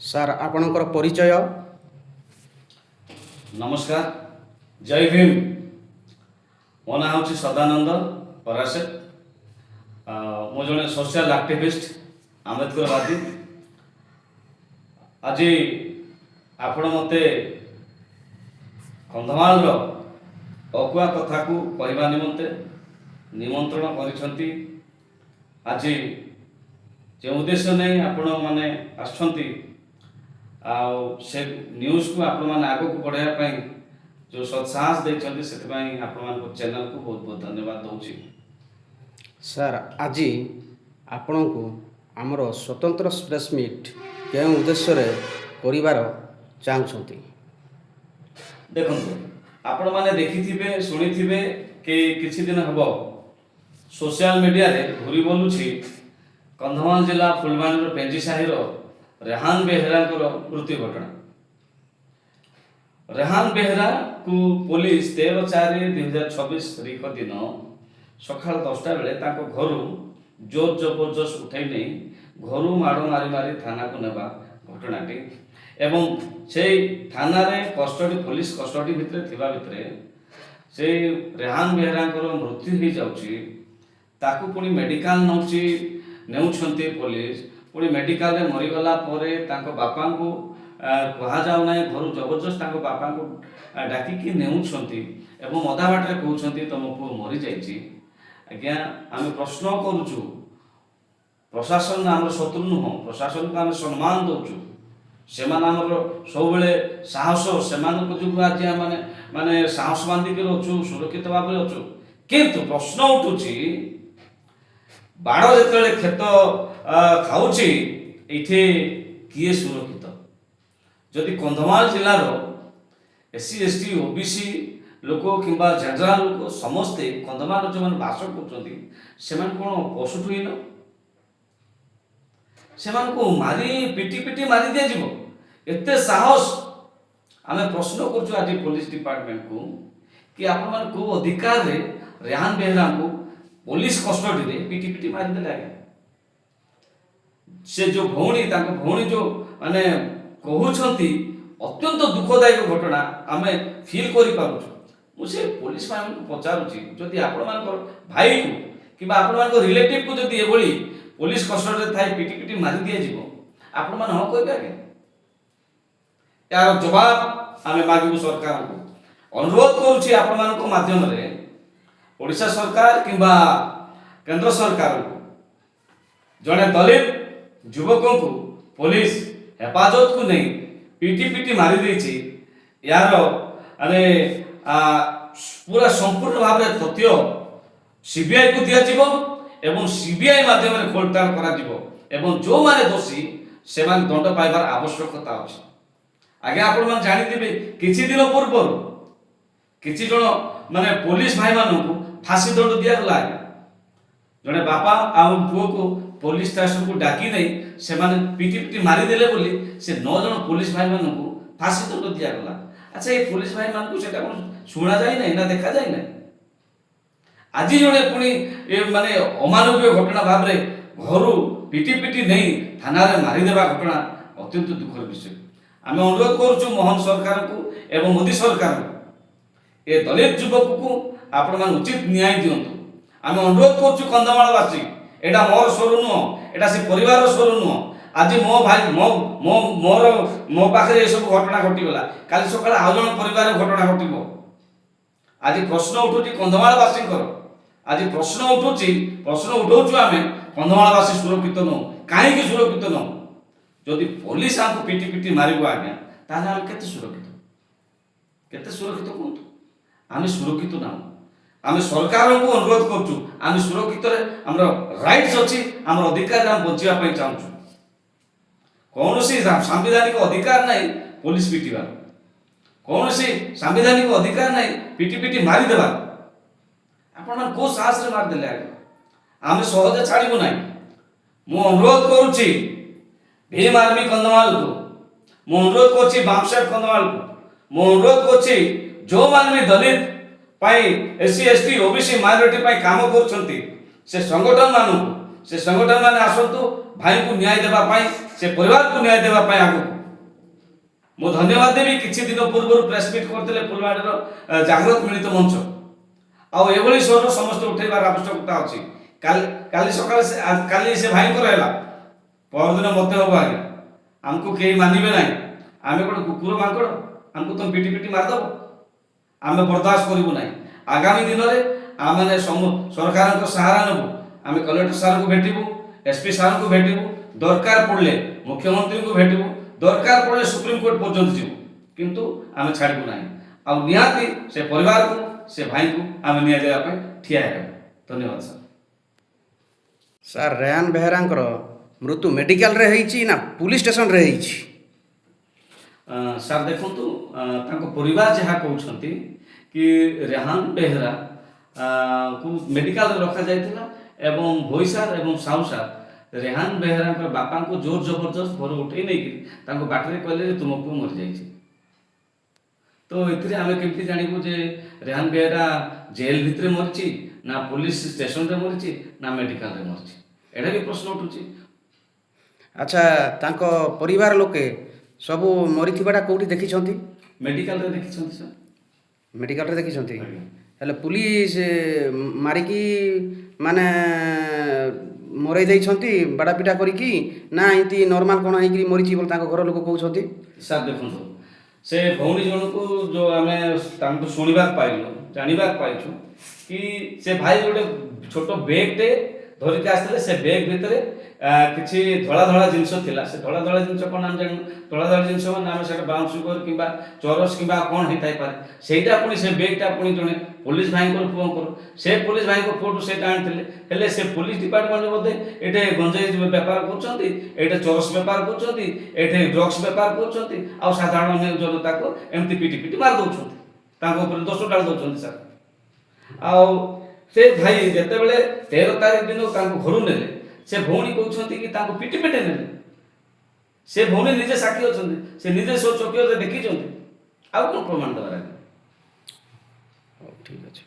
Sir ଆପଣଙ୍କର ପରିଚୟ? नमस्कार, जय भीम। मो ना हूँ सदानंद पराशे। मु जड़े सोशल एक्टिविस्ट आम्बेडकरवादी। आज आपण मते कंधमाल अगुआ कथा को कहवा निमंते निमंत्रण करिसंती। आज जो उद्देश्य नहीं आपण माने आछंती से न्यूज को आपण माने आगो को बढ़ाया जो सत्साहस देते से आपण चैनल को बहुत बहुत धन्यवाद दूची। ସାର୍ ଆଜି ଆପଣଙ୍କୁ ଆମର ସ୍ୱତନ୍ତ୍ର ପ୍ରେସ୍ ମିଟ୍ କେଉଁ ଉଦ୍ଦେଶ୍ୟରେ କରିବାର ଚାହୁଁଛନ୍ତି? देखो आपण माने देखिथिबे सुनिथिबे कि किछि दिन हबो सोशल मीडिया रे घुरी बोलुछि कंधमाल जिला फुलबाणी पेंजी साहिर रेहान बेहरा मृत्यु घटना। रेहान बेहरा को पुलिस 13/4/2026 तारीख दिन सकाल 10टा बेले घर जोर जबरदस्त उठाई नहीं घर माड़ मारी मारी थाना को नेबा घटनाटी एवं से थाना रे कस्टडी पुलिस कस्टडी भितरे से रेहान बेहरा मृत्यु हो जाउछि ताकू पुणी मेडिकल नेउछंती पुलिस पुणी मेडिकल रे मरीगला परे तांको बापा को कहा जाऊ ना घर जबरदस्त तांको बापा को डाकिकी नेउछंती एवं अधा बाटे कहउछंती तुम पुओ मरी जाइछि। आज्ञा आम प्रश्न करूचु प्रशासन आम शत्रु नुह प्रशासन को आम सम्मान दौचु से सब साहस से जो आज माने माने साहस बांधिक अच्छु सुरक्षित भाव में अच्छु किंतु प्रश्न उठुची बाड़ जो क्षत खाऊची ये किए सुरक्षित जदि कंधमाल जिलार एससी एसटी ओबीसी लोक कि जनरल लोक समस्ते कंधमाल जो मैंने बास कर कौन पशुहीन से मारी पिटी पिटी मारी दिया एते साहस आम प्रश्न कर आज पुलिस डिपार्टमेंट को कि आपण को अधिकार रे रेहान बेहरा को पुलिस कस्टडी रे पिटी पिटी मारी देले आगे से जो भौणी जो माने कहउछंती अत्यंत दुखदायक घटना आम फील करि पारुछु। मुझे पुलिस भाई को पचारुछि जदि आपण मानकर भाई को कि आपण मानकर रिलेटिव को जदि एभली पुलिस कस्टडी रे थाई पिटी पिटी मारी दिया जीवो आपण मान ह कहबे आगे यार जवाब आम मागू सरकार को अनुरोध करुछि आपण मान माध्यम रे ओडिशा सरकार किंबा केंद्र सरकार को जड़े दलित युवक को पुलिस हेफाजत को नहीं पिटी पिटी मारी देछि यार अरे पूरा संपूर्ण भाव में तथ्य सीबीआई को दिया जीवो एवं सीबीआई माध्यम रे खोलताड़ करा जीवो एवं जो माने दोषी से माने दंड पाइबार आवश्यकता अछि। आगे आपण मान जानि दिबे किछि दिन पूर्व किछि जण माने पुलिस भाई मानन को फांसी दंड दिया गला। जने बापा आ पुओ को पुलिस स्टेशन को डाकी नहीं से माने पिटी पिटी मारी देले बोली से 9 जण पुलिस भाई मानन को फांसी दंड दिया गला। अच्छा ये पुलिस भाई मान को सेटा कोन सुना जाय नै ना देखा जाय नै आज जने पुनी ए माने अमानवीय घटना भाव रे घरु पिटी पिटी नहीं थाना रे मारी देबा घटना अत्यंत दुखर विषय। आम अनुरोध करुचु मोहन सरकार को एवं मोदी सरकार को ए दलित युवक को आपण मान उचित न्याय दियंतु। आम अनुरोध करुचु कंधमालवासी एटा मोर स्वर नुह एटा से परिवार स्वर नुह आज मो भाई मो मो मोर मो पाखे ये सब घटना घटी गला काली सकाळ आउ जण परिवार घटना घटिबो। आज प्रश्न उठुची कंधमालवासी आज प्रश्न उठौछु आम कंधमालवासी सुरक्षित नु काहे सुरक्षित नु जदि पुलिस हमको पिटी पिटी मारिबो आज्ञा ताले हम केते सुरक्षित कहतु आम सुरक्षित ना आम सरकार को अनुरोध करछु आम सुरक्षित रे हमर राइट्स अछि हमर अधिकार हम बचिया पई चाहछु कौन सी संवैधानिक अधिकार नहीं पुलिस पिटिबार कौन सी संवैधानिक अधिकार नहीं पिटी पिटी मारी देबा आपण को साहस रे मार देले आम सहज छाड़िबो नाही। मु अनुरोध करूची भीम आर्मी कंधमाल को मु अनुरोध करछि बामसेट कंधमाल को मु अनुरोध करछि जो मान भी दलित पाई एससी एसटी ओबीसी माइनॉरिटी पाई काम करछंती से संगठन मानू से संगठन माने आसतु भाई को न्याय देवा पाई से परिवार को न्याय देवा पाई आगु मो धन्यवाद देवी किछि दिन पूर्व प्रेस मीट करते फुलवाड़ीर जागृत मिलित मंच आउ एभली स्वर समस्त उठेबार आवश्यकता अछि काली सकाळे काली से भाई को रहला परदिन मते हो आगे हमको केही मानिबे नाही आमे कोन कुकुर मांकड़ हमको तुम पिटी पिटी मार दबो आमे बर्दाश्त करिबु नाही आगामी दिन रे आमे सरकार को सहारा नबु आमे कलेक्टर सार को भेटिबु एसपी सार को भेटिबु दरकार पड़ले मुख्यमंत्री को भेटिबु दरकार पड़ले सुप्रीम कोर्ट पर्यंत जीवु किंतु आमे छाड़िबु नाही आ निहाती से परिवार को से भाई को आमे निया देबा पे ठिया हेबु धन्यवाद सर ସାର୍ ରେହାନ ବେହେରାଙ୍କର ମୃତ୍ୟୁ ମେଡିକାଲରେ ହେଇଛି ନା ପୁଲିସ ଷ୍ଟେସନରେ ହେଇଛି? ସାର୍ ଦେଖନ୍ତୁ ତାଙ୍କ ପରିବାର ଯାହା କହୁଛନ୍ତି କି ରେହାନ ବେହେରା କୁ ମେଡିକାଲରେ ରଖାଯାଇଥିଲା ଏବଂ ଭୋଇ ସାର୍ ଏବଂ ସାହୁ ସାର୍ ରେହାନ ବେହେରାଙ୍କ ବାପାଙ୍କୁ ଜୋର ଜବରଦସ୍ତ ଘରୁ ଉଠେଇ ନେଇକି ତାଙ୍କ ବାଟରେ କହିଲେ ଯେ ତୁମ ପୁଅ ମରିଯାଇଛି। ତ ଏଥିରେ ଆମେ କେମିତି ଜାଣିବୁ ଯେ ରେହାନ ବେହେରା ଜେଲ ଭିତରେ ମରିଛି ନା ପୁଲିସ ଷ୍ଟେସନରେ ମରିଛି ନା ମେଡିକାଲରେ ମରିଛି ଏଇଟା ବି ପ୍ରଶ୍ନ ଉଠୁଛି। ଆଚ୍ଛା ତାଙ୍କ ପରିବାର ଲୋକେ ସବୁ ମରିଥିବାଟା କେଉଁଠି ଦେଖିଛନ୍ତି? ମେଡିକାଲରେ ଦେଖିଛନ୍ତି ସାର୍। ମେଡିକାଲରେ ଦେଖିଛନ୍ତି। ଆଜ୍ଞା। ହେଲେ ପୁଲିସ ମାରିକି ମାନେ ମରେଇ ଦେଇଛନ୍ତି ବାଡ଼ାପିଟା କରିକି ନା ଏମିତି ନର୍ମାଲ କ'ଣ ହେଇକି ମରିଛି ବୋଲି ତାଙ୍କ ଘର ଲୋକ କହୁଛନ୍ତି? ସାର୍ ଦେଖନ୍ତୁ ସେ ଭଉଣୀ ଜଣକୁ ଯେଉଁ ଆମେ ତାଙ୍କୁ ଶୁଣିବାକୁ ପାଇଲୁ ଜାଣିବାକୁ ପାଇଛୁ କି ସେ ଭାଇ ଗୋଟେ ଛୋଟ ବେଗଟେ ଧରିକି ଆସିଥିଲେ ସେ ବେଗ ଭିତରେ କିଛି ଧଳା ଧଳା ଜିନିଷ ଥିଲା ସେ ଧଳା ଧଳା ଜିନିଷ କ'ଣ ଆମେ ଜାଣିନୁ ଧଳା ଧଳା ଜିନିଷ ମାନେ ଆମେ ସେଇଟା ବ୍ରାଉନ୍ ସୁଗର କିମ୍ବା ଚରସ କିମ୍ବା କ'ଣ ହେଇଥାଇପାରେ ସେଇଟା ପୁଣି ସେ ବେଗଟା ପୁଣି ଜଣେ ପୋଲିସ ଭାଇଙ୍କର ପୁଅଙ୍କର ସେ ପୋଲିସ ଭାଇଙ୍କ ପୁଅଠୁ ସେଇଟା ଆଣିଥିଲେ ହେଲେ ସେ ପୋଲିସ ଡିପାର୍ଟମେଣ୍ଟ ବୋଧେ ଏଠି ଗଞ୍ଜେଇ ବେପାର କରୁଛନ୍ତି ଏଠି ଚରସ ବେପାର କରୁଛନ୍ତି ଏଠି ଡ୍ରଗ୍ସ ବେପାର କରୁଛନ୍ତି ଆଉ ସାଧାରଣ ଜନତାକୁ ଏମିତି ପିଟି ପିଟି ମାରି ଦେଉଛନ୍ତି ତାଙ୍କ ଉପରେ ଦୋଷ ଢାଳି ଦେଉଛନ୍ତି ସାର୍। ଆଉ ସେ ଭାଇ ଯେତେବେଳେ 13 ତାରିଖ ଦିନ ତାଙ୍କୁ ଘରୁ ନେଲେ ସେ ଭଉଣୀ କହୁଛନ୍ତି କି ତାଙ୍କୁ ପିଟି ପିଟି ନେଲେ ସେ ଭଉଣୀ ନିଜେ ସାକ୍ଷୀ ଅଛନ୍ତି ସେ ନିଜେ ସବୁ ଚକିରେ ଦେଖିଛନ୍ତି ଆଉ କ'ଣ ପ୍ରମାଣ ଦେବାର? ହଉ ଠିକ୍ ଅଛି।